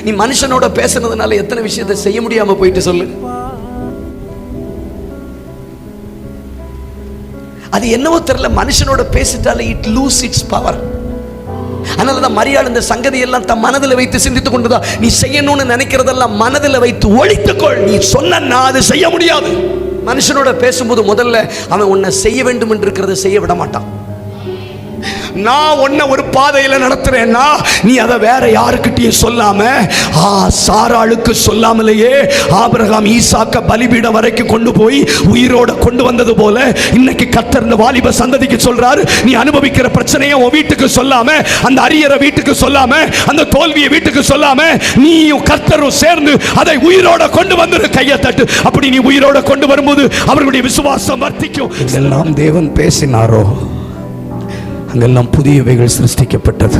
நீ மனுஷனோட பேசுனதுனால எத்தனை விஷயத்தை செய்ய முடியாம போயிட்டு சொல்லு. அது என்னவோ தெரியல, மனுஷனோட பேசிட்டாலே இட் லூஸ் இட்ஸ் பவர். அதனாலதான் மரியாள் இந்த சங்கதி எல்லாம் தன் மனதில் வைத்து சிந்தித்துக் கொண்டுதான், நீ செய்யணும்னு நினைக்கிறதெல்லாம் மனதில் வைத்து ஒழித்துக்கொள். நீ சொன்னா அது செய்ய முடியாது. மனுஷனோட பேசும்போது முதல்ல அவன் உன்னை செய்ய வேண்டும் என்று இருக்கிறத செய்ய விட மாட்டான். நான் உன்னை ஒரு பாதையில நடத்துறேன்னா நீ அதை வேற யாருக்கிட்டையும் சொல்லாம, சாராளுக்கு சொல்லாமலேயே ஆபிரகாம் ஈசாக்க பலிபீடம் வரைக்கும் கொண்டு போய் உயிரோட கொண்டு வந்தது போல, இன்னைக்கு கர்த்தர் இந்த வாலிப சந்ததிக்கு சொல்றாரு, நீ அனுபவிக்கிற பிரச்சனையை உன் வீட்டுக்கு சொல்லாம, அந்த அரியரை வீட்டுக்கு சொல்லாம, அந்த தோல்வியை வீட்டுக்கு சொல்லாம, நீயும் கர்த்தரும் சேர்ந்து அதை உயிரோட கொண்டு வந்து கையை தட்டு. அப்படி நீ உயிரோட கொண்டு வரும்போது அவர்களுடைய விசுவாசம் வர்த்திக்கும். எல்லாம் தேவன் பேசினாரோ அங்கெல்லாம் புதியவைகள் சிருஷ்டிக்கப்பட்டது.